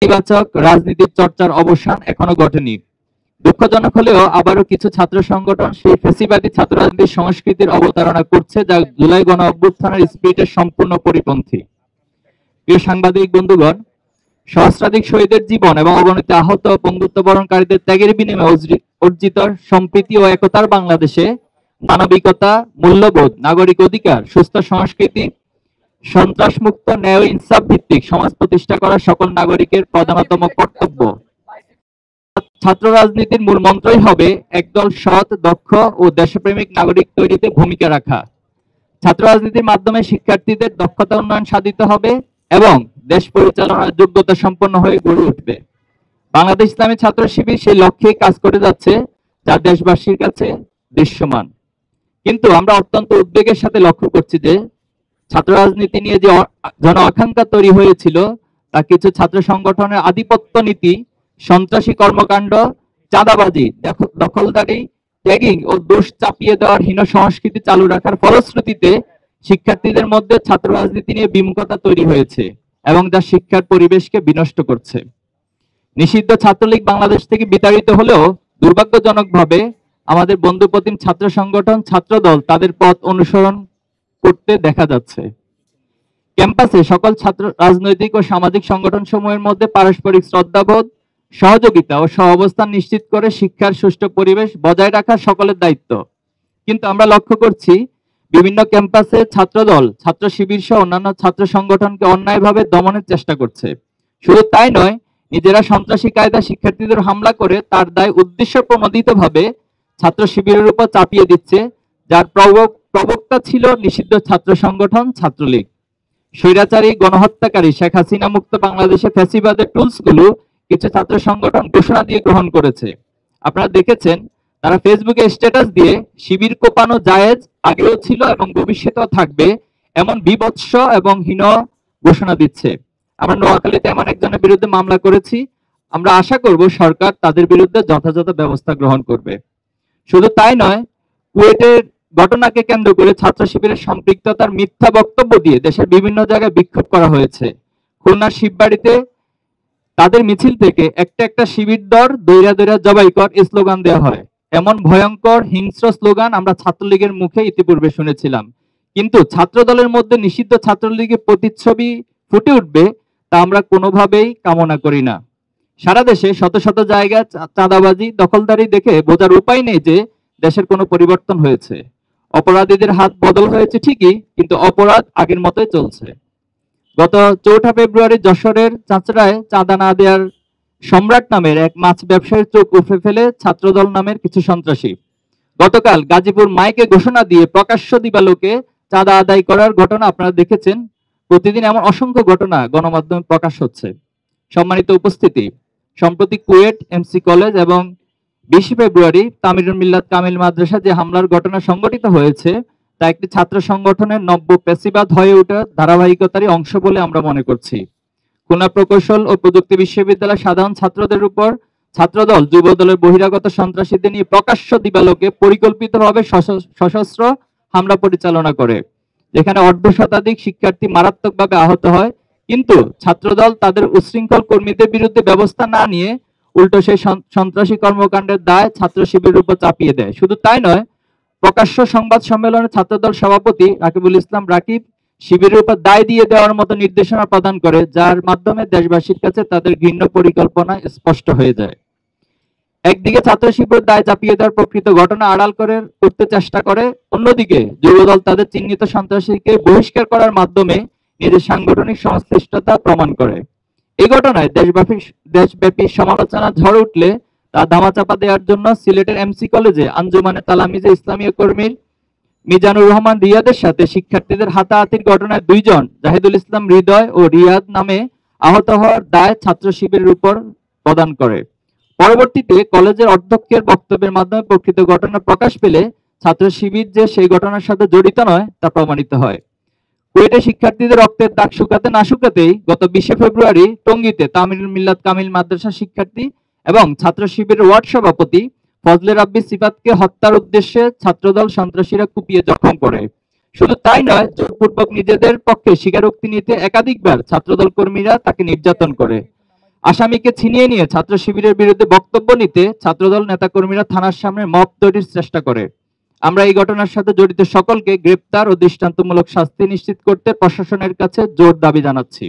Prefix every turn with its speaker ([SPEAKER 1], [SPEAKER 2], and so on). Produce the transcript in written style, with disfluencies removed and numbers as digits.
[SPEAKER 1] ইতিবাচক রাজনীতির চর্চার অবসান এখনো ঘটেনি। দুঃখজনক হলেও আবারও কিছু ছাত্র সংগঠন সেই ফ্যাসিবাদী ছাত্র রাজনীতির সংস্কৃতির অবতারণা করছে, যা জুলাই গণ অভ্যুত্থানের স্পিরিটের সম্পূর্ণ পরিপন্থী। প্রিয় সাংবাদিক বন্ধুগণ, সহস্রাধিক শহীদের জীবন এবং অগণিত আহত ও পঙ্গুত্ববরণকারীদের ত্যাগের বিনিময়ে অর্জিত সম্প্রীতি ও একতার বাংলাদেশে মানবিকতা, মূল্যবোধ, নাগরিক অধিকার, সুস্থ সংস্কৃতি, সন্ত্রাসমুক্ত, ন্যায় ও ইনসাফ ভিত্তিক সমাজ প্রতিষ্ঠা করা সকল নাগরিকের প্রধানতম কর্তব্য। ছাত্র রাজনীতির মূল মন্ত্রই হবে একদল সৎ, দক্ষ ও দেশপ্রেমিক নাগরিক তৈরিতে ভূমিকা রাখা। ছাত্র রাজনীতির মাধ্যমে শিক্ষার্থীদের দক্ষতা উন্নয়ন সাধিত হবে এবং দেশ পরিচালনার যোগ্যতা সম্পন্ন হয়ে গড়ে উঠবে। বাংলাদেশ ইসলামী ছাত্র শিবির সেই লক্ষ্যে কাজ করে যাচ্ছে, যা দেশবাসীর কাছে দৃশ্যমান। কিন্তু আমরা অত্যন্ত উদ্বেগের সাথে লক্ষ্য করছি যে ছাত্র রাজনীতি নিয়ে যে জন আকাঙ্ক্ষা তৈরি হয়েছিল, তা কিছু ছাত্র সংগঠনের আধিপত্য নীতি, সন্ত্রাসী কর্মকাণ্ড, চাঁদাবাজি, দখলদারি, ট্যাগিং ও দোষ চাপিয়ে দেওয়ার হীন সংস্কৃতি চালু রাখার ফলশ্রুতিতে শিক্ষার্থীদের মধ্যে ছাত্র রাজনীতি নিয়ে বিমুখতা তৈরি হয়েছে এবং যা শিক্ষার পরিবেশকে বিনষ্ট করছে। নিষিদ্ধ ছাত্রলীগ বাংলাদেশ থেকে বিতাড়িত হলেও দুর্ভাগ্যজনকভাবে আমাদের বন্ধুপ্রতিম ছাত্র সংগঠন, ছাত্রদল তাদের পথ অনুসরণ করতে দেখা যাচ্ছে। ক্যাম্পাসে সকল ছাত্র রাজনৈতিক ও সামাজিক সংগঠন সমূহের মধ্যে পারস্পরিক শ্রদ্ধাবোধ, সহযোগিতা ও সহাবস্থান নিশ্চিত করে শিক্ষার সুষ্ঠু পরিবেশ বজায় রাখা সকলের দায়িত্ব। কিন্তু আমরা লক্ষ্য করছি বিভিন্ন ক্যাম্পাসে ছাত্রদল, ছাত্র শিবির সহ অন্যান্য ছাত্র সংগঠনকে অন্যায়ভাবে দমনের চেষ্টা করছে। শুধু তাই নয়, নিজেরা সন্ত্রাসী কায়দা শিক্ষার্থীদের হামলা করে তার দায় উদ্দেশ্য প্রণোদিতভাবে ছাত্র শিবিরের উপর চাপিয়ে দিচ্ছে, যার প্রবক্তা ছিল নিষিদ্ধ ছাত্র সংগঠন ছাত্রলীগ। স্বৈরাচারী গণহত্যাকারী শেখ হাসিনা মুক্ত বাংলাদেশে ফ্যাসিবাদের টুলস গুলো কিছু ছাত্র সংগঠন ঘোষণা দিয়ে গ্রহণ করেছে। আপনারা দেখেছেন, তারা ফেসবুকে স্ট্যাটাস দিয়ে শিবির কোপানো জায়েজ, আগেও ছিল এবং ভবিষ্যতেও থাকবে, এমন বিভৎস এবং হীন ঘোষণা দিচ্ছে। আমরা নোয়াখালীতে এমন একজনের বিরুদ্ধে মামলা করেছি। আমরা আশা করব সরকার তাদের বিরুদ্ধে যথাযথ ব্যবস্থা গ্রহণ করবে। শুধু তাই নয়, কুয়েটের ঘটনাকে কেন্দ্র করে ছাত্র শিবিরের সম্পৃক্ততার মিথ্যা বক্তব্য দিয়ে দেশের বিভিন্ন জায়গায় বিক্ষোভ করা হয়েছে। খুলনার শিববাড়িতে তাদের মিছিল থেকে একটা শিবির দর দৈরা দৈরা জবাই কর স্লোগান দেওয়া হয়। এমন ভয়ঙ্কর হিংস্র স্লোগান আমরা ছাত্রলীগের মুখে ইতিপূর্বে শুনেছিলাম। কিন্তু ছাত্র দলের মধ্যে নিষিদ্ধ ছাত্রলীগের প্রতিচ্ছবি ফুটে উঠবে, তা আমরা কোনোভাবেই কামনা করি না। সারা দেশে শত শত জায়গায় চাঁদাবাজি, দখলদারি দেখে বোঝার উপায় নেই যে দেশের কোনো পরিবর্তন হয়েছে। অপরাধীদের হাত বদল হয়েছে ঠিকই, কিন্তু অপরাধ আগের মতোই চলছে। গত 4 ফেব্রুয়ারি যশোরের চাঁচড়ায় চাঁদা না দেওয়ার সম্রাট নামের এক মাছ ব্যবসায়ীর চোখ উপড়ে ফেলে ছাত্রদল নামের কিছু সন্ত্রাসী। গতকাল গাজীপুর মাইকে ঘোষণা দিয়ে প্রকাশ্য দিবালোকে চাঁদা আদায় করার ঘটনা আপনারা দেখেছেন। প্রতিদিন এমন অসংখ্য ঘটনা গণমাধ্যমে প্রকাশ হচ্ছে। সম্মানিত উপস্থিতি, সম্প্রতি কুয়েট এমসি কলেজ এবং 20 ফেব্রুয়ারি তামিরুল মিল্লাত কামিল মাদ্রাসা যে হামলার ঘটনা সংঘটিত হয়েছে, তা একটি ছাত্র সংগঠনের নব্য পেশিবাদ হয়ে ওঠা ধারাবাহিকতারই অংশ বলে আমরা মনে করছি। খুলনা প্রকৌশল ও প্রযুক্তি বিশ্ববিদ্যালয়ের সাধারণ ছাত্রদের উপর ছাত্রদল, যুবদলের বহিরাগত সন্ত্রাসীদের নিয়ে প্রকাশ্য দিবালোকে পরিকল্পিতভাবে সশস্ত্র হামলা পরিচালনা করে, যেখানে অর্ধশতাধিক শিক্ষার্থী মারাত্মকভাবে আহত হয়। কিন্তু ছাত্রদল তাদের উচ্ছৃঙ্খল কর্মীদের বিরুদ্ধে ব্যবস্থা না নিয়ে উল্টো সেই সন্ত্রাসী কর্মকাণ্ডের দায় ছাত্র শিবিরের উপর চাপিয়ে দেয়। শুধু তাই নয়, প্রকাশ্য সংবাদ সম্মেলনে ছাত্রদল সভাপতি রাকিবুল ইসলাম রাকিব শিবিরের উপর দায় দিয়ে দেওয়ার মতো নির্দেশনা প্রদান করে, যার মাধ্যমে দেশবাসীর কাছে তাদের ঘৃণ্য পরিকল্পনা স্পষ্ট হয়ে যায়। একদিকে ছাত্র শিবির দায় চাপিয়ে দেওয়ার প্রকৃত ঘটনা আড়াল করতে চেষ্টা করে, অন্যদিকে যুবদল তাদের চিহ্নিত সন্ত্রাসীকে বহিষ্কার করার মাধ্যমে নিজের সাংগঠনিক সংশ্লিষ্টতা প্রমাণ করে। এই ঘটনায় দেশব্যাপী সমালোচনা ঝড় উঠলে তা ধামাচাপা দেওয়ার জন্য সিলেটের এমসি কলেজে আঞ্জুমানে তালামিজে ইসলামীয় কর্মীর মিজানুর রহমান রিয়াদের সাথে শিক্ষার্থীদের হাতাহাতির ঘটনায় 2 জন, জাহিদুল ইসলাম হৃদয় ও রিয়াদ নামে আহত হওয়ার দায় ছাত্র শিবিরের উপর প্রদান করে। পরবর্তীতে কলেজের অধ্যক্ষের বক্তব্যের মাধ্যমে প্রকৃত ঘটনা প্রকাশ পেলে ছাত্র শিবির যে সেই ঘটনার সাথে জড়িত নয় তা প্রমাণিত হয়। কুয়েটে শিক্ষার্থীদের রক্তের দাগ শুকাতে না শুকাতেই গত 20 ফেব্রুয়ারি টঙ্গীতে তামিরুল মিল্লাত কামিল মাদ্রাসা শিক্ষার্থী এবং ছাত্র শিবিরের ওয়ার্ড সভাপতি ফজলে রাব্বি সিফাতকে হত্যার উদ্দেশ্যে ছাত্রদল সন্ত্রাসীরা কুপিয়ে জখম করে। শুধু তাই নয়, জোরপূর্বক নিজেদের পক্ষে স্বীকারোক্তি নিতে একাধিকবার ছাত্রদল কর্মীরা তাকে নির্যাতন করে। আসামিকে ছিনিয়ে নিয়ে ছাত্র শিবিরের বিরুদ্ধে বক্তব্য নিতে ছাত্রদল নেতাকর্মীরা থানার সামনে মব তৈরির চেষ্টা করে। আমরা এই ঘটনার সাথে জড়িত সকলকে গ্রেপ্তার ও দৃষ্টান্তমূলক শাস্তি নিশ্চিত করতে প্রশাসনের কাছে জোর দাবি জানাচ্ছি।